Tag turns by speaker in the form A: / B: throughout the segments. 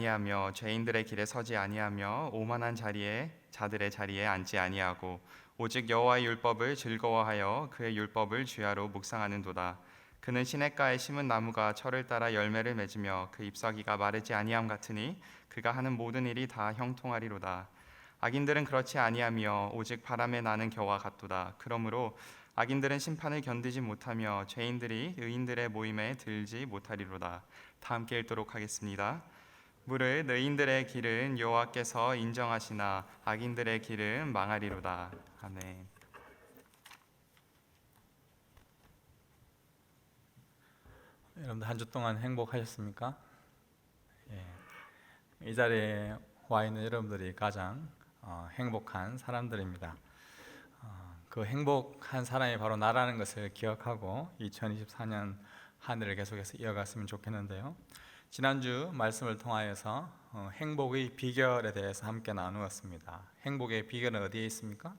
A: 아니하며 죄인들의 길에 서지 아니하며 오만한 자들의 자리에 앉지 아니하고 오직 여호와의 율법을 즐거워하여 그의 율법을 주야로 묵상하는도다. 그는 시냇가에 심은 나무가 철을 따라 열매를 맺으며 그 잎사귀가 마르지 아니함 같으니 그가 하는 모든 일이 다 형통하리로다. 악인들은 그렇지 아니하며 오직 바람에 나는 겨와 같도다. 그러므로 악인들은 심판을 견디지 못하며 죄인들이 의인들의 모임에 들지 못하리로다. 다 함께 읽도록 하겠습니다. 무릇 의인들의 길은 여호와께서 인정하시나 악인들의 길은 망하리로다. 아멘.
B: 여러분들 한 주 동안 행복하셨습니까? 이 자리에 와 있는 여러분들이 가장 행복한 사람들입니다. 그 행복한 사람이 바로 나라는 것을 기억하고 2024년 한 해를 계속해서 이어갔으면 좋겠는데요. 지난주 말씀을 통하여서 행복의 비결에 대해서 함께 나누었습니다. 행복의 비결은 어디에 있습니까?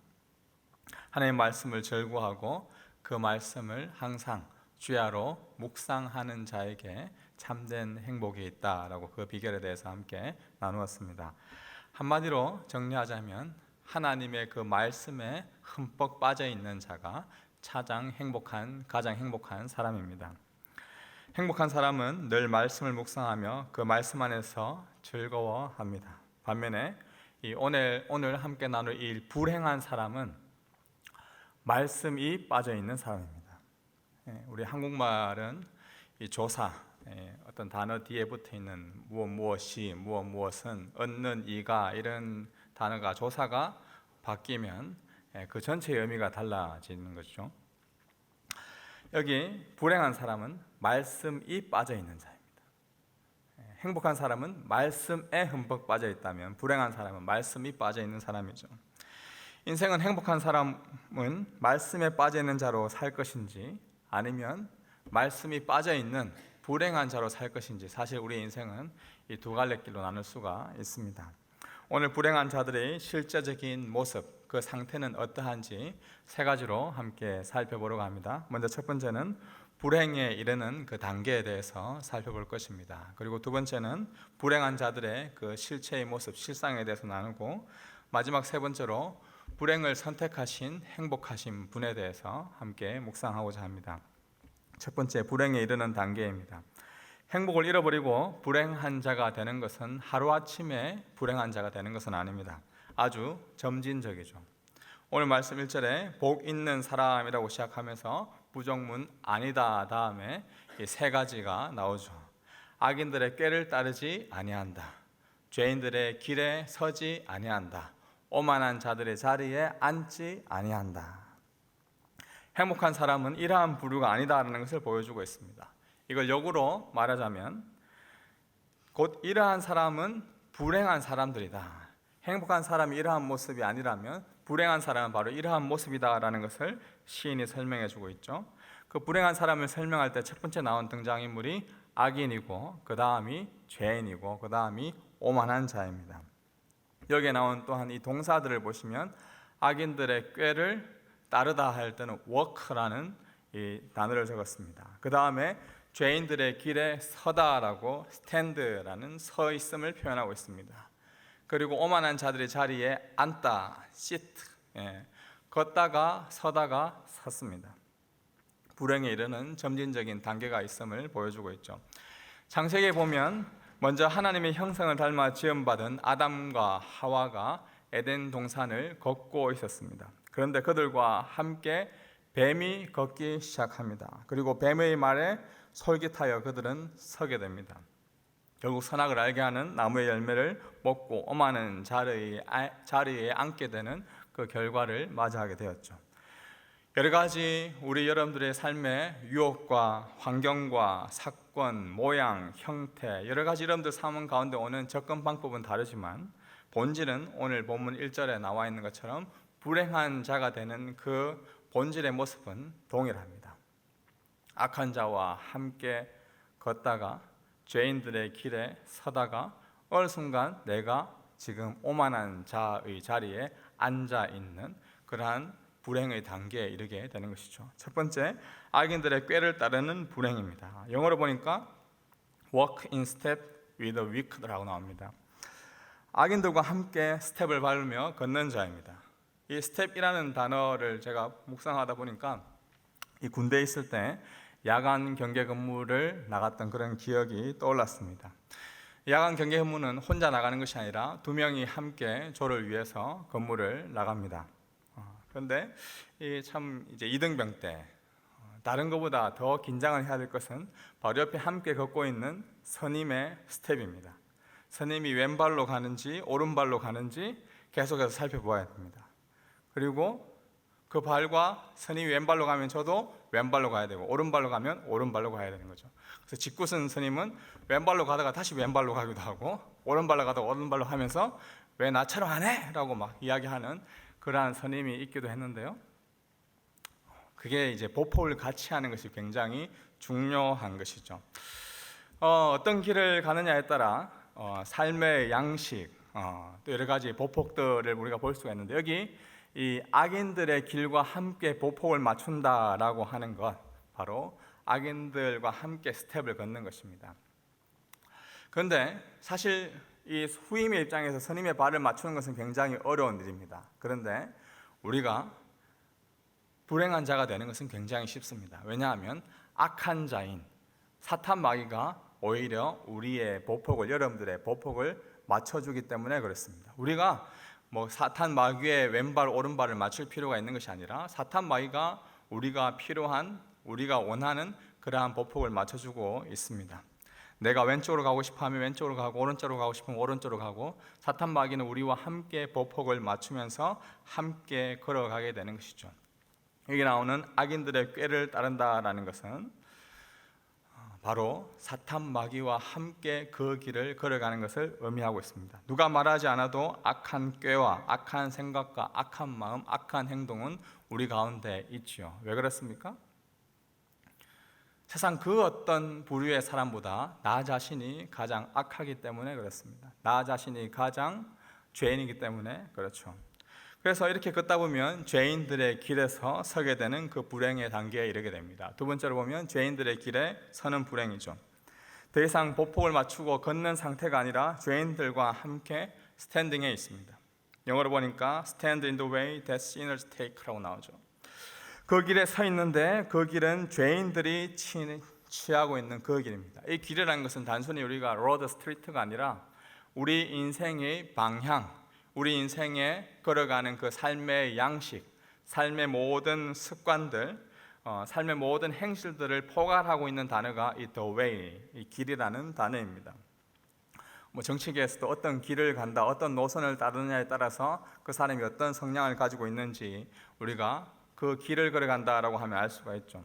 B: 하나님의 말씀을 절구하고 그 말씀을 항상 주야로 묵상하는 자에게 참된 행복이 있다라고 그 비결에 대해서 함께 나누었습니다. 한마디로 정리하자면 하나님의 그 말씀에 흠뻑 빠져 있는 자가 가장 행복한 사람입니다. 행복한 사람은 늘 말씀을 묵상하며 그 말씀 안에서 즐거워합니다. 반면에 오늘 함께 나눌 이 불행한 사람은 말씀이 빠져 있는 사람입니다. 우리 한국말은 이 조사, 어떤 단어 뒤에 붙어 있는 무엇이, 무엇은, 얻는 이가 이런 단어가 조사가 바뀌면 그 전체의 의미가 달라지는 것이죠. 여기 불행한 사람은 말씀이 빠져 있는 자입니다. 행복한 사람은 말씀에 흠뻑 빠져 있다면 불행한 사람은 말씀이 빠져 있는 사람이죠. 인생은 행복한 사람은 말씀에 빠져 있는 자로 살 것인지 아니면 말씀이 빠져 있는 불행한 자로 살 것인지, 사실 우리 인생은 이 두 갈래 길로 나눌 수가 있습니다. 오늘 불행한 자들의 실제적인 모습, 그 상태는 어떠한지 세 가지로 함께 살펴보려고 합니다. 먼저 첫 번째는 불행에 이르는 그 단계에 대해서 살펴볼 것입니다. 그리고 두 번째는 불행한 자들의 그 실체의 모습, 실상에 대해서 나누고, 마지막 세 번째로 불행을 선택하신 행복하신 분에 대해서 함께 묵상하고자 합니다. 첫 번째, 불행에 이르는 단계입니다. 행복을 잃어버리고 불행한 자가 되는 것은 하루아침에 불행한 자가 되는 것은 아닙니다. 아주 점진적이죠. 오늘 말씀 1절에 복 있는 사람이라고 시작하면서 부정문 아니다 다음에 이 세 가지가 나오죠. 악인들의 꾀를 따르지 아니한다, 죄인들의 길에 서지 아니한다, 오만한 자들의 자리에 앉지 아니한다. 행복한 사람은 이러한 부류가 아니다라는 것을 보여주고 있습니다. 이걸 역으로 말하자면 곧 이러한 사람은 불행한 사람들이다. 행복한 사람이 이러한 모습이 아니라면 불행한 사람은 바로 이러한 모습이다라는 것을 시인이 설명해 주고 있죠. 그 불행한 사람을 설명할 때 첫 번째 나온 등장인물이 악인이고, 그 다음이 죄인이고, 그 다음이 오만한 자입니다. 여기에 나온 또한 이 동사들을 보시면 악인들의 꾀를 따르다 할 때는 walk라는 이 단어를 적었습니다. 그 다음에 죄인들의 길에 서다라고 stand라는 서 있음을 표현하고 있습니다. 그리고 오만한 자들의 자리에 앉다, sit, 걷다가 서다가 섰습니다. 불행에 이르는 점진적인 단계가 있음을 보여주고 있죠. 창세기에 보면 먼저 하나님의 형상을 닮아 지음받은 아담과 하와가 에덴 동산을 걷고 있었습니다. 그런데 그들과 함께 뱀이 걷기 시작합니다. 그리고 뱀의 말에 솔깃하여 그들은 서게 됩니다. 결국 선악을 알게 하는 나무의 열매를 먹고 오만한 자리에 앉게 되는 그 결과를 맞이하게 되었죠. 여러 가지 우리 여러분들의 삶의 유혹과 환경과 사건, 모양, 형태, 여러 가지 여러분들 삶 가운데 오는 접근 방법은 다르지만 본질은 오늘 본문 1절에 나와 있는 것처럼 불행한 자가 되는 그 본질의 모습은 동일합니다. 악한 자와 함께 걷다가 죄인들의 길에 서다가 어느 순간 내가 지금 오만한 자의 자리에 앉아 있는 그러한 불행의 단계에 이르게 되는 것이죠. 첫 번째, 악인들의 꾀를 따르는 불행입니다. 영어로 보니까 walk in step with the wicked라고 나옵니다. 악인들과 함께 스텝을 밟으며 걷는 자입니다. 이 스텝이라는 단어를 제가 묵상하다 보니까 이 군대에 있을 때 야간 경계 근무를 나갔던 그런 기억이 떠올랐습니다. 야간 경계 근무는 혼자 나가는 것이 아니라 두 명이 함께 조를 위해서 근무를 나갑니다. 그런데 참 이제 이등병 때 다른 것보다 더 긴장을 해야 될 것은 바로 옆에 함께 걷고 있는 선임의 스텝입니다. 선임이 왼발로 가는지 오른발로 가는지 계속해서 살펴보아야 됩니다. 그리고 그 발과 선임이 왼발로 가면 저도 왼발로 가야 되고 오른발로 가면 오른발로 가야 되는 거죠. 그래서 직구선 선임은 왼발로 가다가 다시 왼발로 가기도 하고 오른발로 가다가 오른발로 하면서 왜 나처럼 안 해? 라고 막 이야기하는 그러한 선임이 있기도 했는데요. 그게 이제 보폭을 같이 하는 것이 굉장히 중요한 것이죠. 어떤 길을 가느냐에 따라 삶의 양식, 또 여러 가지 보폭들을 우리가 볼 수가 있는데 여기 이 악인들의 길과 함께 보폭을 맞춘다라고 하는 것, 바로 악인들과 함께 스텝을 걷는 것입니다. 그런데 사실 이 후임의 입장에서 선임의 발을 맞추는 것은 굉장히 어려운 일입니다. 그런데 우리가 불행한 자가 되는 것은 굉장히 쉽습니다. 왜냐하면 악한 자인 사탄 마귀가 오히려 우리의 보폭을, 여러분들의 보폭을 맞춰주기 때문에 그렇습니다. 우리가 뭐 사탄 마귀의 왼발 오른발을 맞출 필요가 있는 것이 아니라 사탄 마귀가 우리가 필요한, 우리가 원하는 그러한 보폭을 맞춰주고 있습니다. 내가 왼쪽으로 가고 싶어 하면 왼쪽으로 가고 오른쪽으로 가고 싶으면 오른쪽으로 가고 사탄 마귀는 우리와 함께 보폭을 맞추면서 함께 걸어가게 되는 것이죠. 여기 나오는 악인들의 꾀를 따른다라는 것은 바로 사탄 마귀와 함께 그 길을 걸어가는 것을 의미하고 있습니다. 누가 말하지 않아도 악한 꾀와 악한 생각과 악한 마음, 악한 행동은 우리 가운데 있지요. 왜 그렇습니까? 세상 그 어떤 부류의 사람보다 나 자신이 가장 악하기 때문에 그렇습니다. 나 자신이 가장 죄인이기 때문에 그렇죠. 그래서 이렇게 걷다 보면 죄인들의 길에서 서게 되는 그 불행의 단계에 이르게 됩니다. 두 번째로 보면 죄인들의 길에 서는 불행이죠. 더 이상 보폭을 맞추고 걷는 상태가 아니라 죄인들과 함께 스탠딩에 있습니다. 영어로 보니까 stand in the way that sinners take라고 나오죠. 그 길에 서 있는데 그 길은 죄인들이 취하고 있는 그 길입니다. 이 길이라는 것은 단순히 우리가 로드 스트리트가 아니라 우리 인생의 방향, 우리 인생에 걸어가는 그 삶의 양식, 삶의 모든 습관들, 삶의 모든 행실들을 포괄하고 있는 단어가 이 the way, 이 길이라는 단어입니다. 뭐 정치계에서도 어떤 길을 간다, 어떤 노선을 따르느냐에 따라서 그 사람이 어떤 성향을 가지고 있는지 우리가 그 길을 걸어간다라고 하면 알 수가 있죠.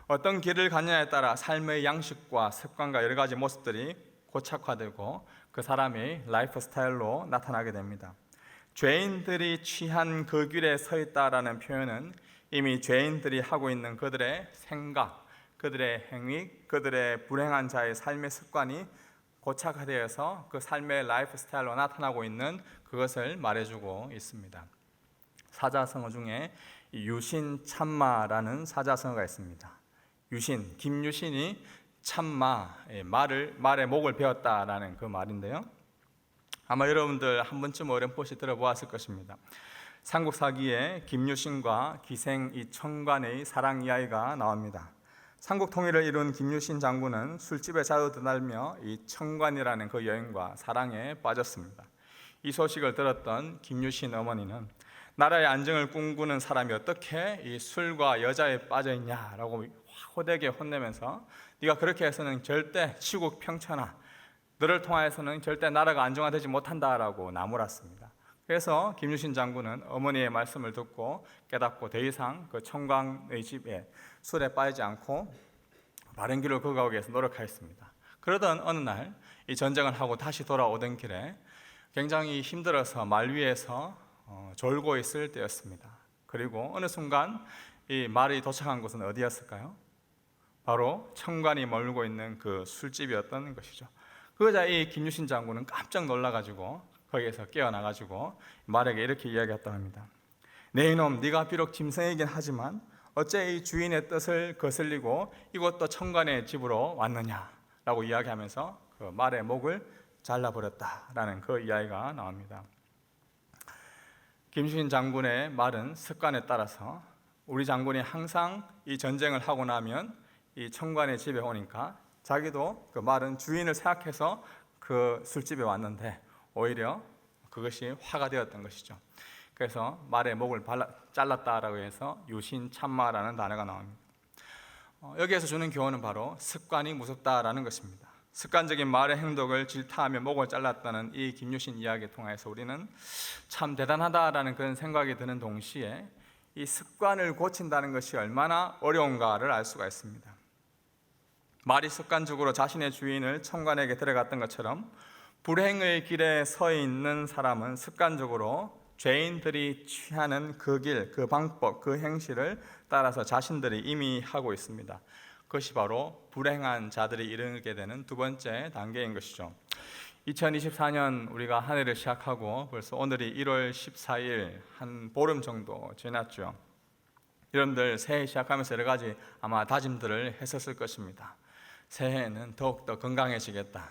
B: 어떤 길을 가느냐에 따라 삶의 양식과 습관과 여러 가지 모습들이 고착화되고 그 사람의 라이프 스타일로 나타나게 됩니다. 죄인들이 취한 그 길에 서 있다라는 표현은 이미 죄인들이 하고 있는 그들의 생각, 그들의 행위, 그들의 불행한 자의 삶의 습관이 고착화되어서 그 삶의 라이프 스타일로 나타나고 있는 그것을 말해주고 있습니다. 사자성어 중에 유신 참마라는 사자성어가 있습니다. 유신, 김유신이 참마, 말의 목을 베었다라는 그 말인데요. 아마 여러분들 한 번쯤 어렴풋이 들어보았을 것입니다. 삼국사기에 김유신과 기생 이 청관의 사랑 이야기가 나옵니다. 삼국 통일을 이룬 김유신 장군은 술집에 자주 드나들며 이 청관이라는 그 여인과 사랑에 빠졌습니다. 이 소식을 들었던 김유신 어머니는 나라의 안정을 꿈꾸는 사람이 어떻게 이 술과 여자에 빠져 있냐라고 호되게 혼내면서 네가 그렇게 해서는 절대 치국 평천하, 너를 통하여서는 절대 나라가 안정화되지 못한다라고 나무랐습니다. 그래서 김유신 장군은 어머니의 말씀을 듣고 깨닫고 더 이상 그 청광의 집에 술에 빠지지 않고 바른 길을 걸어가기 위해서 노력하였습니다. 그러던 어느 날 이 전쟁을 하고 다시 돌아오던 길에 굉장히 힘들어서 말 위에서 졸고 있을 때였습니다. 그리고 어느 순간 이 말이 도착한 곳은 어디였을까요? 바로 청관이 머물고 있는 그 술집이었던 것이죠. 그러자 이 김유신 장군은 깜짝 놀라가지고 거기에서 깨어나가지고 말에게 이렇게 이야기했다고 합니다. 내 이놈, 네가 비록 짐승이긴 하지만 어째 이 주인의 뜻을 거슬리고 이곳도 청관의 집으로 왔느냐라고 이야기하면서 그 말의 목을 잘라버렸다라는 그 이야기가 나옵니다. 김수신 장군의 말은 습관에 따라서 우리 장군이 항상 이 전쟁을 하고 나면 이 청관의 집에 오니까 자기도 그 말은 주인을 생각해서 그 술집에 왔는데 오히려 그것이 화가 되었던 것이죠. 그래서 말의 목을 잘랐다라고 해서 유신참마라는 단어가 나옵니다. 여기에서 주는 교훈은 바로 습관이 무섭다라는 것입니다. 습관적인 말의 행동을 질타하며 목을 잘랐다는 이 김유신 이야기를 통해서 우리는 참 대단하다라는 그런 생각이 드는 동시에 이 습관을 고친다는 것이 얼마나 어려운가를 알 수가 있습니다. 말이 습관적으로 자신의 주인을 청관에게 데려갔던 것처럼 불행의 길에 서 있는 사람은 습관적으로 죄인들이 취하는 그 길, 그 방법, 그 행실을 따라서 자신들이 이미 하고 있습니다. 그것이 바로 불행한 자들이 이르게 되는 두 번째 단계인 것이죠. 2024년 우리가 한 해를 시작하고 벌써 오늘이 1월 14일 한 보름 정도 지났죠. 여러분들 새해 시작하면서 여러 가지 아마 다짐들을 했었을 것입니다. 새해에는 더욱더 건강해지겠다,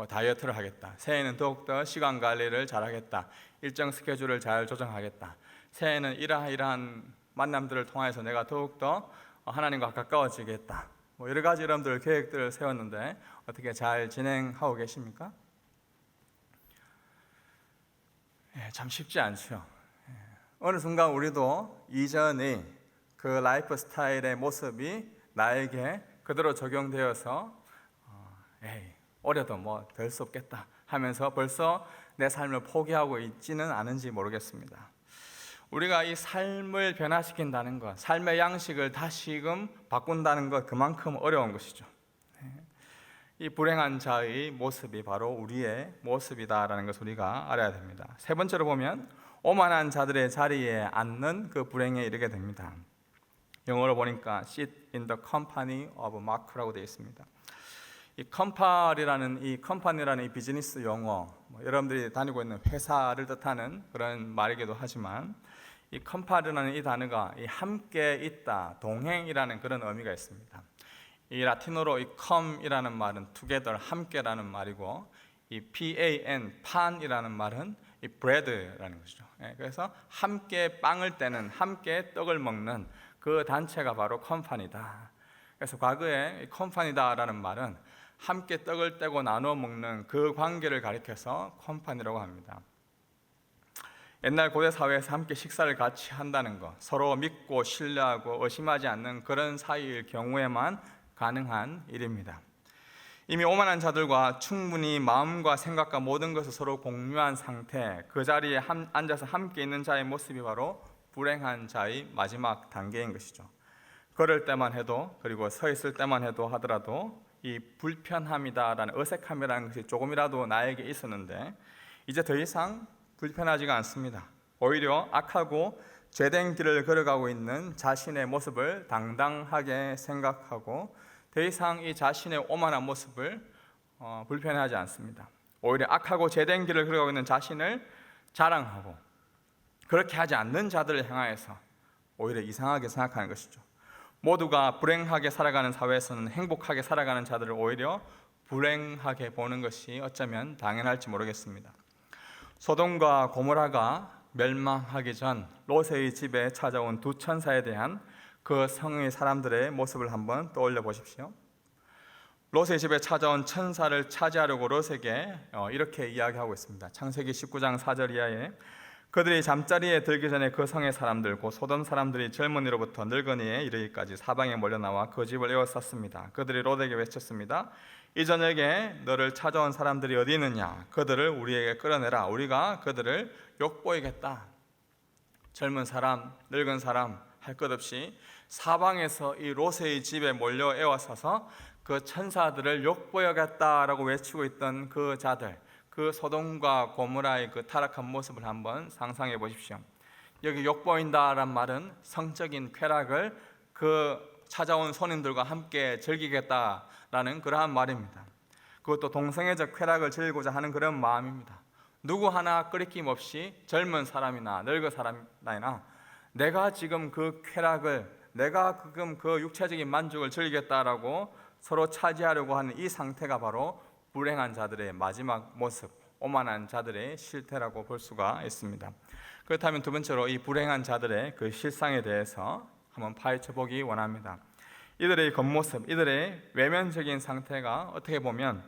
B: 다이어트를 하겠다, 새해에는 더욱더 시간 관리를 잘하겠다, 일정 스케줄을 잘 조정하겠다, 새해에는 이러한 만남들을 통해서 내가 더욱더 하나님과 가까워지겠다, 여러 가지 여러분들 계획들을 세웠는데 어떻게 잘 진행하고 계십니까? 참 쉽지 않죠. 어느 순간 우리도 이전의 그 라이프 스타일의 모습이 나에게 그대로 적용되어서 어려도 될 수 없겠다 하면서 벌써 내 삶을 포기하고 있지는 않은지 모르겠습니다. 우리가 이 삶을 변화시킨다는 것, 삶의 양식을 다시금 바꾼다는 것, 그만큼 어려운 것이죠. 이 불행한 자의 모습이 바로 우리의 모습이다라는 것을 우리가 알아야 됩니다. 세 번째로 보면 오만한 자들의 자리에 앉는 그 불행에 이르게 됩니다. 영어로 보니까 sit in the company of Mark라고 되어 있습니다. 이 컴파니라는 이 비즈니스 용어, 여러분들이 다니고 있는 회사를 뜻하는 그런 말이기도 하지만 이 컴파니라는 이 단어가 이 함께 있다, 동행이라는 그런 의미가 있습니다. 이 라틴어로 이 come이라는 말은 together, 함께라는 말이고 이 pan, 판이라는 말은 이 bread라는 것이죠. 그래서 함께 빵을 떼는, 함께 떡을 먹는 그 단체가 바로 컴파니다. 그래서 과거에 컴파니다라는 말은 함께 떡을 떼고 나눠 먹는 그 관계를 가리켜서 컴파니라고 합니다. 옛날 고대 사회에서 함께 식사를 같이 한다는 것, 서로 믿고 신뢰하고 의심하지 않는 그런 사이일 경우에만 가능한 일입니다. 이미 오만한 자들과 충분히 마음과 생각과 모든 것을 서로 공유한 상태, 그 자리에 앉아서 함께 있는 자의 모습이 바로 불행한 자의 마지막 단계인 것이죠. 걸을 때만 해도, 그리고 서 있을 때만 해도 하더라도 이 불편함이다라는, 어색함이라는 것이 조금이라도 나에게 있었는데 이제 더 이상 불편하지가 않습니다. 오히려 악하고 죄된 길을 걸어가고 있는 자신의 모습을 당당하게 생각하고 더 이상 이 자신의 오만한 모습을 불편해하지 않습니다. 오히려 악하고 죄된 길을 걸어가고 있는 자신을 자랑하고, 그렇게 하지 않는 자들을 향하여서 오히려 이상하게 생각하는 것이죠. 모두가 불행하게 살아가는 사회에서는 행복하게 살아가는 자들을 오히려 불행하게 보는 것이 어쩌면 당연할지 모르겠습니다. 소돔과 고모라가 멸망하기 전 롯의 집에 찾아온 두 천사에 대한 그 성의 사람들의 모습을 한번 떠올려 보십시오. 롯의 집에 찾아온 천사를 차지하려고 롯에게 이렇게 이야기하고 있습니다. 창세기 19장 4절 이하에 그들이 잠자리에 들기 전에 그 성의 사람들 곧 소돔 사람들이 젊은이로부터 늙은이에 이르기까지 사방에 몰려나와 그 집을 에워쌌습니다. 그들이 롯에게 외쳤습니다. 이 저녁에 너를 찾아온 사람들이 어디 있느냐? 그들을 우리에게 끌어내라. 우리가 그들을 욕보이겠다. 젊은 사람, 늙은 사람 할 것 없이 사방에서 이 롯의 집에 몰려 에워싸서 그 천사들을 욕보여겠다라고 외치고 있던 그 자들, 그 소돔과 고모라의 그 타락한 모습을 한번 상상해 보십시오. 여기 욕보인다란 말은 성적인 쾌락을 그 찾아온 손님들과 함께 즐기겠다라는 그러한 말입니다. 그것도 동성애적 쾌락을 즐기고자 하는 그런 마음입니다. 누구 하나 끄리낌 없이 젊은 사람이나 늙은 사람이나 내가 지금 그 쾌락을, 내가 지금 그 육체적인 만족을 즐기겠다라고 서로 차지하려고 하는 이 상태가 바로 불행한 자들의 마지막 모습, 오만한 자들의 실태라고 볼 수가 있습니다. 그렇다면 두 번째로 이 불행한 자들의 그 실상에 대해서 한번 파헤쳐 보기 원합니다. 이들의 겉모습, 이들의 외면적인 상태가 어떻게 보면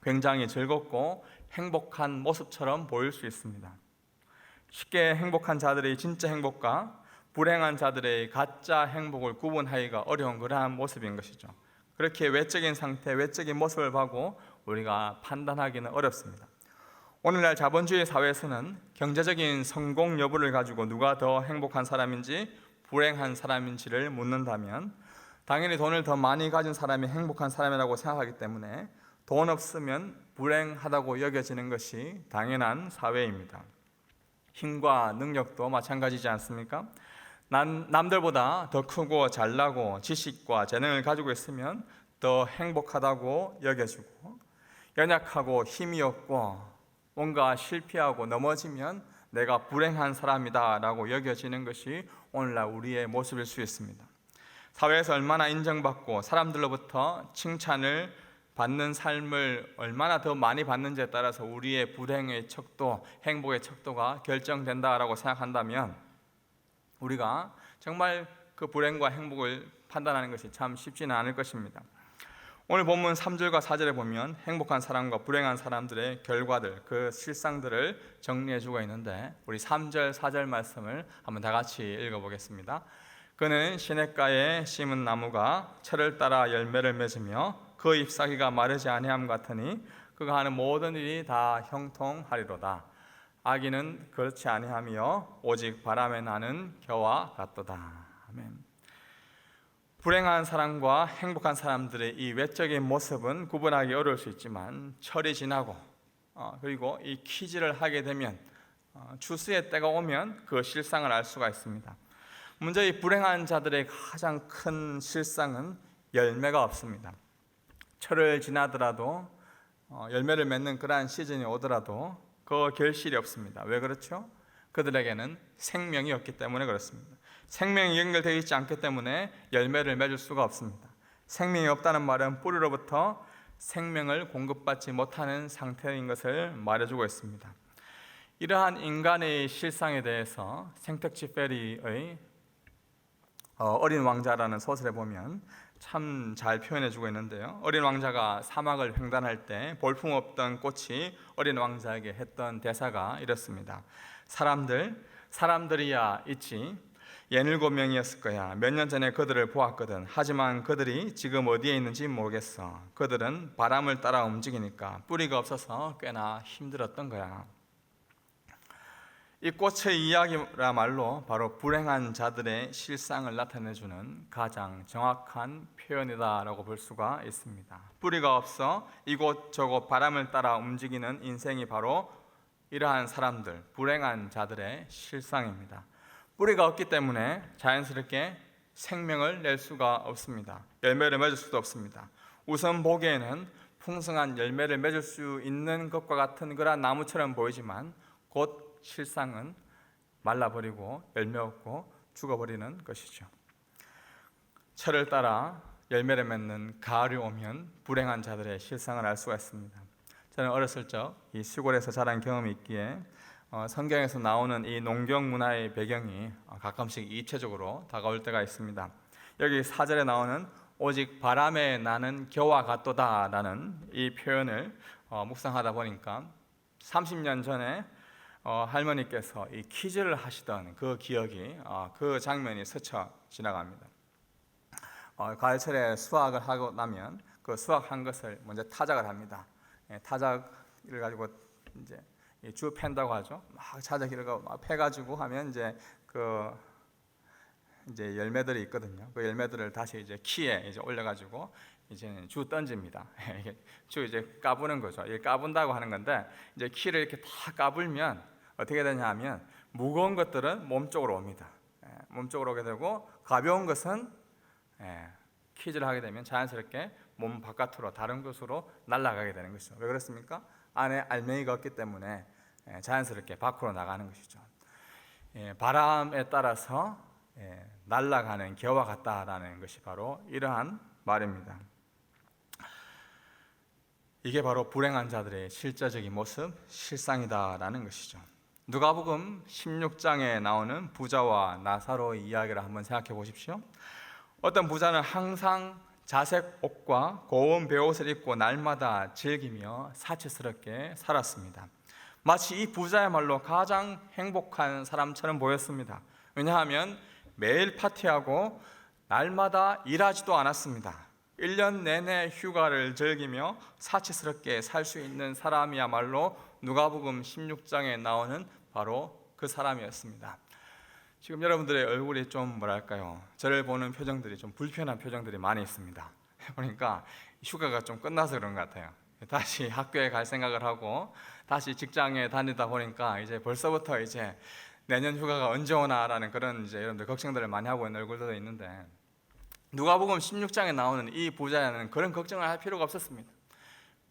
B: 굉장히 즐겁고 행복한 모습처럼 보일 수 있습니다. 쉽게 행복한 자들의 진짜 행복과 불행한 자들의 가짜 행복을 구분하기가 어려운 그러한 모습인 것이죠. 그렇게 외적인 상태, 외적인 모습을 보고 우리가 판단하기는 어렵습니다. 오늘날 자본주의 사회에서는 경제적인 성공 여부를 가지고 누가 더 행복한 사람인지 불행한 사람인지를 묻는다면 당연히 돈을 더 많이 가진 사람이 행복한 사람이라고 생각하기 때문에 돈 없으면 불행하다고 여겨지는 것이 당연한 사회입니다. 힘과 능력도 마찬가지지 않습니까? 남들보다 더 크고 잘나고 지식과 재능을 가지고 있으면 더 행복하다고 여겨지고, 연약하고 힘이 없고 뭔가 실패하고 넘어지면 내가 불행한 사람이다 라고 여겨지는 것이 오늘날 우리의 모습일 수 있습니다. 사회에서 얼마나 인정받고 사람들로부터 칭찬을 받는 삶을 얼마나 더 많이 받는지에 따라서 우리의 불행의 척도, 행복의 척도가 결정된다라고 생각한다면 우리가 정말 그 불행과 행복을 판단하는 것이 참 쉽지는 않을 것입니다. 오늘 본문 3절과 4절에 보면 행복한 사람과 불행한 사람들의 결과들, 그 실상들을 정리해 주고 있는데 우리 3절, 4절 말씀을 한번 다 같이 읽어보겠습니다. 그는 시냇가에 심은 나무가 철을 따라 열매를 맺으며 그 잎사귀가 마르지 아니함 같으니 그가 하는 모든 일이 다 형통하리로다. 악인은 그렇지 아니하며 오직 바람에 나는 겨와 같도다. 아멘. 불행한 사람과 행복한 사람들의 이 외적인 모습은 구분하기 어려울 수 있지만 철이 지나고 그리고 이 퀴즈를 하게 되면 추수의 때가 오면 그 실상을 알 수가 있습니다. 먼저 이 불행한 자들의 가장 큰 실상은 열매가 없습니다. 철을 지나더라도 열매를 맺는 그러한 시즌이 오더라도 그 결실이 없습니다. 왜 그렇죠? 그들에게는 생명이 없기 때문에 그렇습니다. 생명이 연결되어 있지 않기 때문에 열매를 맺을 수가 없습니다. 생명이 없다는 말은 뿌리로부터 생명을 공급받지 못하는 상태인 것을 말해주고 있습니다. 이러한 인간의 실상에 대해서 생텍쥐 페리의 어린 왕자라는 소설에 보면 참 잘 표현해주고 있는데요. 어린 왕자가 사막을 횡단할 때 볼품없던 꽃이 어린 왕자에게 했던 대사가 이렇습니다. 사람들이야 있지. 17명이었을 거야. 몇 년 전에 그들을 보았거든. 하지만 그들이 지금 어디에 있는지 모르겠어. 그들은 바람을 따라 움직이니까 뿌리가 없어서 꽤나 힘들었던 거야. 이 꽃의 이야기라말로 바로 불행한 자들의 실상을 나타내주는 가장 정확한 표현이다라고 볼 수가 있습니다. 뿌리가 없어 이곳저곳 바람을 따라 움직이는 인생이 바로 이러한 사람들, 불행한 자들의 실상입니다. 뿌리가 없기 때문에 자연스럽게 생명을 낼 수가 없습니다. 열매를 맺을 수도 없습니다. 우선 보기에는 풍성한 열매를 맺을 수 있는 것과 같은 그러한 나무처럼 보이지만 곧 실상은 말라버리고 열매 없고 죽어버리는 것이죠. 철을 따라 열매를 맺는 가을이 오면 불행한 자들의 실상을 알 수가 있습니다. 저는 어렸을 적 이 시골에서 자란 경험이 있기에 성경에서 나오는 이 농경 문화의 배경이 가끔씩 입체적으로 다가올 때가 있습니다. 여기 4절에 나오는 오직 바람에 나는 겨와 같도다 라는 이 표현을 묵상하다 보니까 30년 전에 할머니께서 이 퀴즈를 하시던 그 기억이 그 장면이 스쳐 지나갑니다. 가을철에 수확을 하고 나면 그 수확한 것을 먼저 타작을 합니다. 타작을 가지고 이제 주 팬다고 하죠. 막 타작을 막 패가지고 하면 이제 열매들이 있거든요. 그 열매들을 다시 이제 키에 이제 올려가지고 이제 주 던집니다. 주 이제 까부는 거죠. 이 까분다고 하는 건데 이제 키를 이렇게 다 까불면 어떻게 되냐면 무거운 것들은 몸 쪽으로 옵니다. 몸 쪽으로 오게 되고 가벼운 것은 퀴즈를 하게 되면 자연스럽게 몸 바깥으로 다른 곳으로 날아가게 되는 것이죠. 왜 그렇습니까? 안에 알맹이가 없기 때문에 자연스럽게 밖으로 나가는 것이죠. 바람에 따라서 날아가는 겨와 같다라는 것이 바로 이러한 말입니다. 이게 바로 불행한 자들의 실제적인 모습, 실상이다라는 것이죠. 누가복음 16장에 나오는 부자와 나사로의 이야기를 한번 생각해 보십시오. 어떤 부자는 항상 자색 옷과 고운 베옷을 입고 날마다 즐기며 사치스럽게 살았습니다. 마치 이 부자야말로 가장 행복한 사람처럼 보였습니다. 왜냐하면 매일 파티하고 날마다 일하지도 않았습니다. 1년 내내 휴가를 즐기며 사치스럽게 살 수 있는 사람이야말로 누가복음 16장에 나오는 바로 그 사람이었습니다. 지금 여러분들의 얼굴이 좀 뭐랄까요, 저를 보는 표정들이 좀 불편한 표정들이 많이 있습니다. 그러니까 휴가가 좀 끝나서 그런 것 같아요. 다시 학교에 갈 생각을 하고 다시 직장에 다니다 보니까 이제 벌써부터 이제 내년 휴가가 언제 오나라는 그런 이제 여러분들 걱정들을 많이 하고 있는 얼굴들도 있는데, 누가복음 16장에 나오는 이 부자는 그런 걱정을 할 필요가 없었습니다.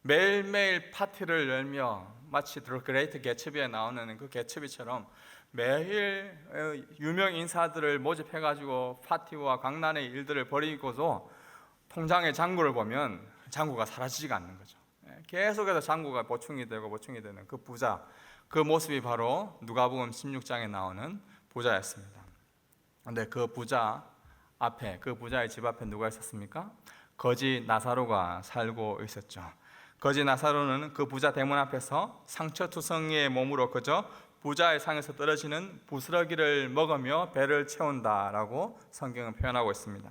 B: 매일매일 파티를 열며 마치 더 그레이트 개츠비에 나오는 그 개츠비처럼 매일 유명 인사들을 모집해가지고 파티와 강난의 일들을 벌이고도 통장의 잔고를 보면 잔고가 사라지지가 않는 거죠. 계속해서 잔고가 보충이 되는 그 부자, 그 모습이 바로 누가복음 16장에 나오는 부자였습니다. 그런데 그 부자 앞에, 그 부자의 집 앞에 누가 있었습니까? 거지 나사로가 살고 있었죠. 거지 나사로는 그 부자 대문 앞에서 상처투성이의 몸으로 그저 부자의 상에서 떨어지는 부스러기를 먹으며 배를 채운다라고 성경은 표현하고 있습니다.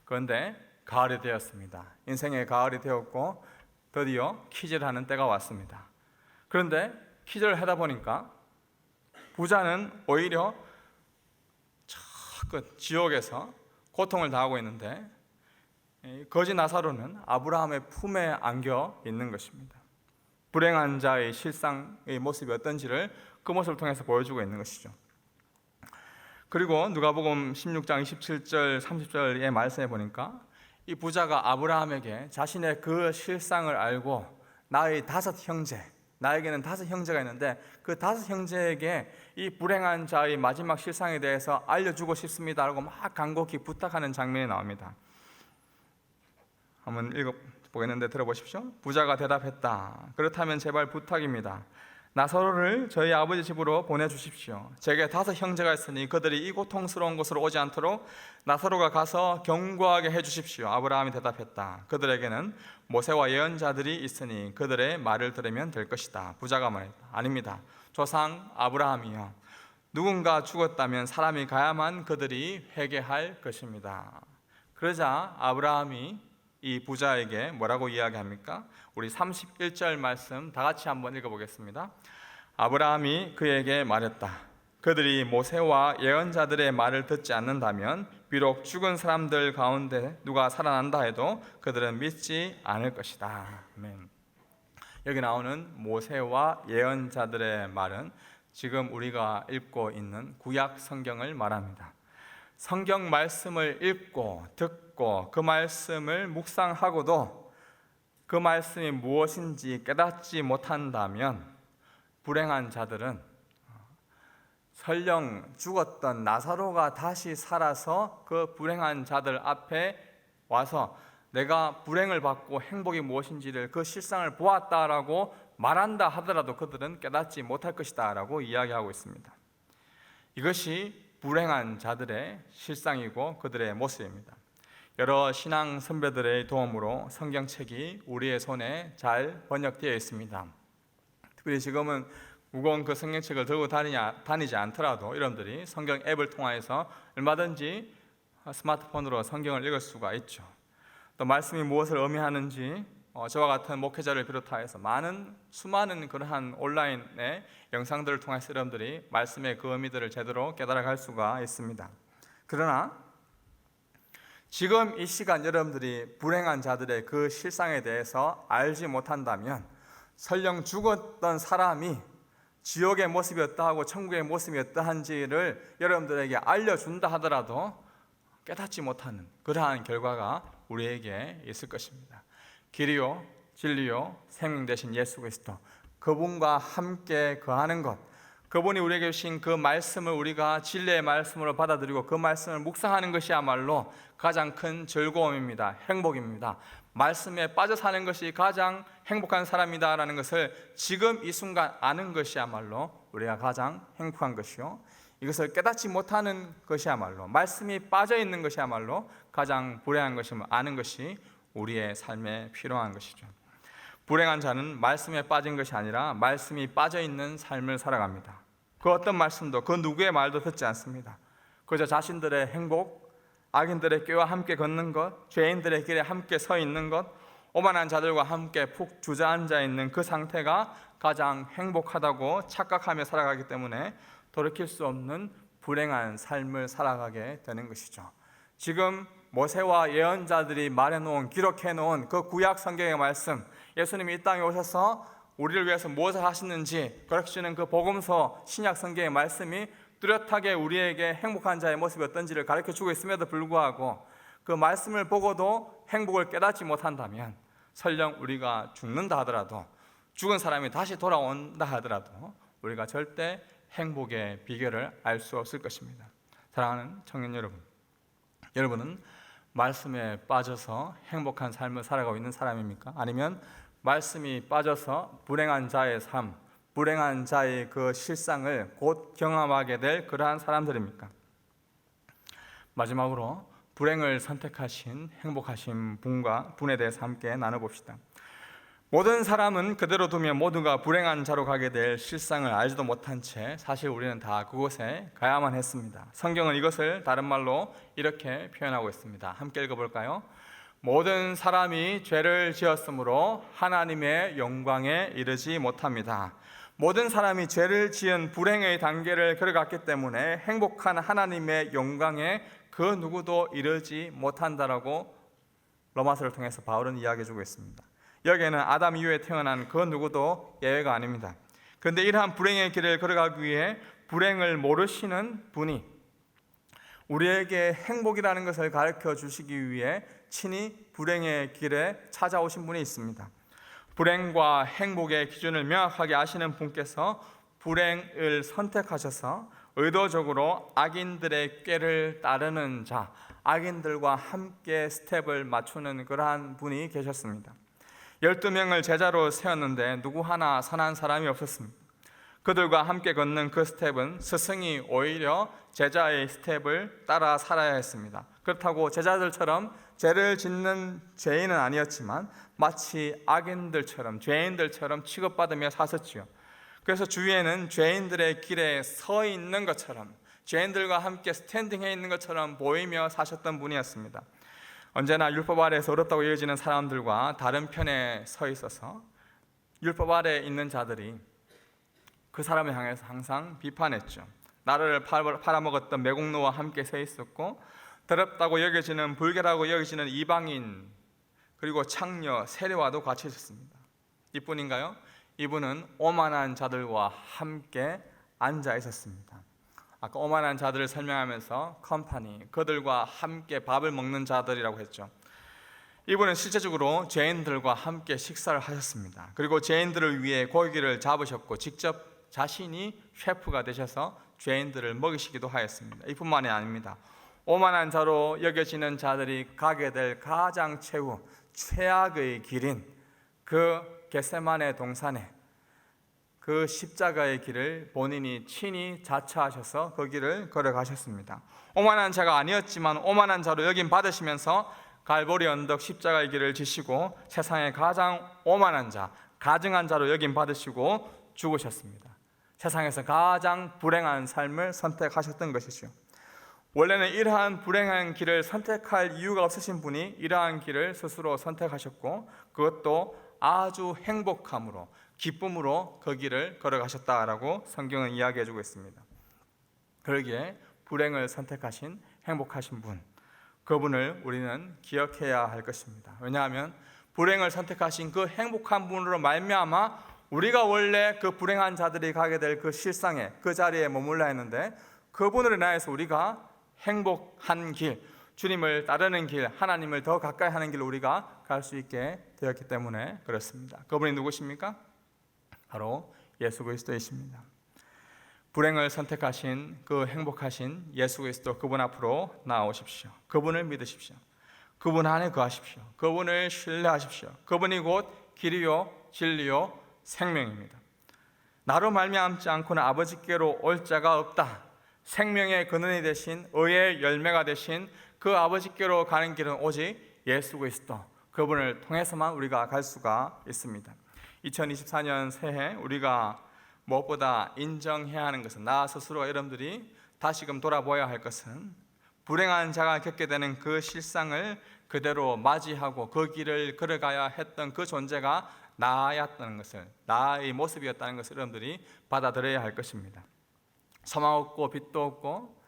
B: 그런데 가을이 되었습니다. 인생의 가을이 되었고 드디어 퀴즈를 하는 때가 왔습니다. 그런데 퀴즈를 하다 보니까 부자는 오히려 저 끝 지옥에서 고통을 당하고 있는데, 거지 나사로는 아브라함의 품에 안겨 있는 것입니다. 불행한 자의 실상의 모습이 어떤지를 그 모습을 통해서 보여주고 있는 것이죠. 그리고 누가복음 16장 27절 30절의 말씀에 보니까 이 부자가 아브라함에게 자신의 그 실상을 알고 나의 5 형제, 나에게는 5 형제가 있는데 그 5 형제에게 이 불행한 자의 마지막 실상에 대해서 알려주고 싶습니다라고 막 간곡히 부탁하는 장면이 나옵니다. 한번 읽어보겠는데 들어보십시오. 부자가 대답했다. 그렇다면 제발 부탁입니다. 나사로를 저희 아버지 집으로 보내주십시오. 제게 5 형제가 있으니 그들이 이 고통스러운 곳으로 오지 않도록 나사로가 가서 경고하게 해주십시오. 아브라함이 대답했다. 그들에게는 모세와 예언자들이 있으니 그들의 말을 들으면 될 것이다. 부자가 말했다. 아닙니다. 조상 아브라함이요, 누군가 죽었다면 사람이 가야만 그들이 회개할 것입니다. 그러자 아브라함이 이 부자에게 뭐라고 이야기합니까? 우리 31절 말씀 다 같이 한번 읽어보겠습니다. 아브라함이 그에게 말했다. 그들이 모세와 예언자들의 말을 듣지 않는다면 비록 죽은 사람들 가운데 누가 살아난다 해도 그들은 믿지 않을 것이다. 아멘. 여기 나오는 모세와 예언자들의 말은 지금 우리가 읽고 있는 구약 성경을 말합니다. 성경 말씀을 읽고 듣고 그 말씀을 묵상하고도 그 말씀이 무엇인지 깨닫지 못한다면 불행한 자들은 설령 죽었던 나사로가 다시 살아서 그 불행한 자들 앞에 와서 내가 불행을 받고 행복이 무엇인지를 그 실상을 보았다라고 말한다 하더라도 그들은 깨닫지 못할 것이다 라고 이야기하고 있습니다. 이것이 불행한 자들의 실상이고 그들의 모습입니다. 여러 신앙 선배들의 도움으로 성경책이 우리의 손에 잘 번역되어 있습니다. 특별히 지금은 무거운 그 성경책을 들고 다니지 않더라도 여러분들이 성경 앱을 통해서 얼마든지 스마트폰으로 성경을 읽을 수가 있죠. 또 말씀이 무엇을 의미하는지 저와 같은 목회자를 비롯하여서 수많은 그러한 온라인의 영상들을 통해서 여러분들이 말씀의 그 의미들을 제대로 깨달아갈 수가 있습니다. 그러나 지금 이 시간 여러분들이 불행한 자들의 그 실상에 대해서 알지 못한다면 설령 죽었던 사람이 지옥의 모습이 어떠하고 천국의 모습이 어떠한지를 여러분들에게 알려준다 하더라도 깨닫지 못하는 그러한 결과가 우리에게 있을 것입니다. 길이요 진리요 생명 되신 예수 그리스도, 그분과 함께 거하는 것, 그분이 우리에게 주신 그 말씀을 우리가 진리의 말씀으로 받아들이고 그 말씀을 묵상하는 것이야말로 가장 큰 즐거움입니다. 행복입니다. 말씀에 빠져 사는 것이 가장 행복한 사람이다라는 것을 지금 이 순간 아는 것이야말로 우리가 가장 행복한 것이요, 이것을 깨닫지 못하는 것이야말로, 말씀이 빠져 있는 것이야말로 가장 불행한 것임을 아는 것이 우리의 삶에 필요한 것이죠. 불행한 자는 말씀에 빠진 것이 아니라 말씀이 빠져 있는 삶을 살아갑니다. 그 어떤 말씀도, 그 누구의 말도 듣지 않습니다. 그저 자신들의 행복, 악인들의 꾀와 함께 걷는 것, 죄인들의 길에 함께 서 있는 것, 오만한 자들과 함께 푹 주저앉아 있는 그 상태가 가장 행복하다고 착각하며 살아가기 때문에 돌이킬 수 없는 불행한 삶을 살아가게 되는 것이죠. 지금 모세와 예언자들이 말해놓은, 기록해놓은 그 구약 성경의 말씀, 예수님이 이 땅에 오셔서 우리를 위해서 무엇을 하시는지 가르치는 그 복음서 신약 성경의 말씀이 뚜렷하게 우리에게 행복한 자의 모습이 어떤지를 가르쳐주고 있음에도 불구하고 그 말씀을 보고도 행복을 깨닫지 못한다면, 설령 우리가 죽는다 하더라도, 죽은 사람이 다시 돌아온다 하더라도 우리가 절대 행복의 비결을 알 수 없을 것입니다. 사랑하는 청년 여러분, 여러분은 말씀에 빠져서 행복한 삶을 살아가고 있는 사람입니까? 아니면 말씀이 빠져서 불행한 자의 삶, 불행한 자의 그 실상을 곧 경험하게 될 그러한 사람들입니까? 마지막으로 불행을 선택하신 행복하신 분에 대해서 함께 나눠봅시다. 모든 사람은 그대로 두면 모두가 불행한 자로 가게 될 실상을 알지도 못한 채 사실 우리는 다 그곳에 가야만 했습니다. 성경은 이것을 다른 말로 이렇게 표현하고 있습니다. 함께 읽어볼까요? 모든 사람이 죄를 지었으므로 하나님의 영광에 이르지 못합니다. 모든 사람이 죄를 지은 불행의 단계를 걸어갔기 때문에 행복한 하나님의 영광에 그 누구도 이르지 못한다라고 로마서를 통해서 바울은 이야기해주고 있습니다. 여기에는 아담 이후에 태어난 그 누구도 예외가 아닙니다. 그런데 이러한 불행의 길을 걸어가기 위해 불행을 모르시는 분이 우리에게 행복이라는 것을 가르쳐 주시기 위해 친히 불행의 길에 찾아오신 분이 있습니다. 불행과 행복의 기준을 명확하게 아시는 분께서 불행을 선택하셔서 의도적으로 악인들의 꾀를 따르는 자, 악인들과 함께 스텝을 맞추는 그러한 분이 계셨습니다. 12명을 제자로 세웠는데 누구 하나 선한 사람이 없었습니다. 그들과 함께 걷는 그 스텝은 스승이 오히려 제자의 스텝을 따라 살아야 했습니다. 그렇다고 제자들처럼 죄를 짓는 죄인은 아니었지만 마치 악인들처럼, 죄인들처럼 취급받으며 사셨지요. 그래서 주위에는 죄인들의 길에 서 있는 것처럼, 죄인들과 함께 스탠딩해 있는 것처럼 보이며 사셨던 분이었습니다. 언제나 율법 아래에서 어렵다고 여겨지는 사람들과 다른 편에 서 있어서 율법 아래에 있는 자들이 그 사람을 향해서 항상 비판했죠. 나라를 팔아먹었던 매국노와 함께 서 있었고, 더럽다고 여겨지는, 불결하고 여겨지는 이방인, 그리고 창녀, 세례와도 같이 있었습니다. 이뿐인가요? 이분은 오만한 자들과 함께 앉아 있었습니다. 아까 오만한 자들을 설명하면서 컴퍼니, 그들과 함께 밥을 먹는 자들이라고 했죠. 이분은 실제적으로 죄인들과 함께 식사를 하셨습니다. 그리고 죄인들을 위해 고기를 잡으셨고 직접 자신이 셰프가 되셔서 죄인들을 먹이시기도 하였습니다. 이뿐만이 아닙니다. 오만한 자로 여겨지는 자들이 가게 될 가장 최악의 길인 그 겟세마네 동산에 그 십자가의 길을 본인이 친히 자처하셔서 그 길을 걸어가셨습니다. 오만한 자가 아니었지만 오만한 자로 여김 받으시면서 갈보리 언덕 십자가의 길을 지시고 세상의 가장 오만한 자, 가증한 자로 여김 받으시고 죽으셨습니다. 세상에서 가장 불행한 삶을 선택하셨던 것이죠. 원래는 이러한 불행한 길을 선택할 이유가 없으신 분이 이러한 길을 스스로 선택하셨고, 그것도 아주 행복함으로, 기쁨으로 그 길을 걸어가셨다라고 성경은 이야기해주고 있습니다. 그러기에 불행을 선택하신 행복하신 분, 그분을 우리는 기억해야 할 것입니다. 왜냐하면 불행을 선택하신 그 행복한 분으로 말미암아 우리가 원래 그 불행한 자들이 가게 될 그 실상에, 그 자리에 머물러 했는데, 그분을 인하여서 우리가 행복한 길, 주님을 따르는 길, 하나님을 더 가까이 하는 길로 우리가 갈 수 있게 되었기 때문에 그렇습니다. 그분이 누구십니까? 바로 예수 그리스도이십니다. 불행을 선택하신 그 행복하신 예수 그리스도, 그분 앞으로 나아오십시오. 그분을 믿으십시오. 그분 안에 거하십시오. 그분을 신뢰하십시오. 그분이 곧 길이요 진리요 생명입니다. 나로 말미암지 않고는 아버지께로 올 자가 없다. 생명의 근원이 되신 의의 열매가 되신 그 아버지께로 가는 길은 오직 예수 그리스도 그분을 통해서만 우리가 갈 수가 있습니다. 2024년 새해 우리가 무엇보다 인정해야 하는 것은, 나 스스로 여러분들이 다시금 돌아보아야 할 것은, 불행한 자가 겪게 되는 그 실상을 그대로 맞이하고 그 길을 걸어가야 했던 그 존재가 나였다는 것을, 나의 모습이었다는 것을 여러분들이 받아들여야 할 것입니다. 소망 없고 빛도 없고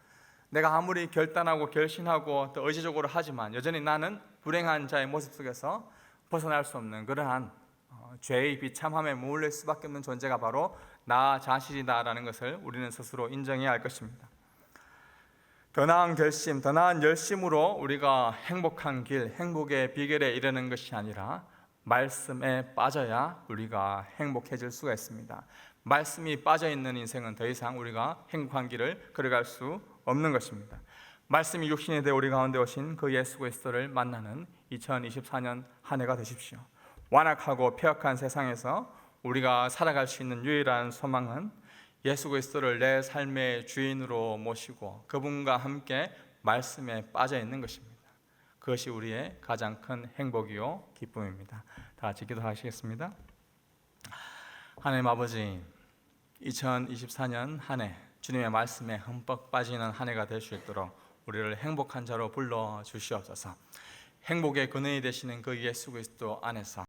B: 내가 아무리 결단하고 결심하고 또 의지적으로 하지만 여전히 나는 불행한 자의 모습 속에서 벗어날 수 없는 그러한 죄의 비참함에 머물릴 수밖에 없는 존재가 바로 나 자신이다라는 것을 우리는 스스로 인정해야 할 것입니다. 더 나은 결심, 더 나은 열심으로 우리가 행복한 길, 행복의 비결에 이르는 것이 아니라 말씀에 빠져야 우리가 행복해질 수가 있습니다. 말씀이 빠져있는 인생은 더 이상 우리가 행복한 길을 걸어갈 수 없는 것입니다. 말씀이 육신이 되어 우리 가운데 오신 그 예수 그리스도를 만나는 2024년 한 해가 되십시오. 완악하고 폐역한 세상에서 우리가 살아갈 수 있는 유일한 소망은 예수 그리스도를 내 삶의 주인으로 모시고 그분과 함께 말씀에 빠져 있는 것입니다. 그것이 우리의 가장 큰 행복이요 기쁨입니다. 다 같이 기도하시겠습니다. 하나님 아버지, 2024년 한 해 주님의 말씀에 흠뻑 빠지는 한 해가 될 수 있도록 우리를 행복한 자로 불러 주시옵소서. 행복의 근원이 되시는 그 예수 그리스도 안에서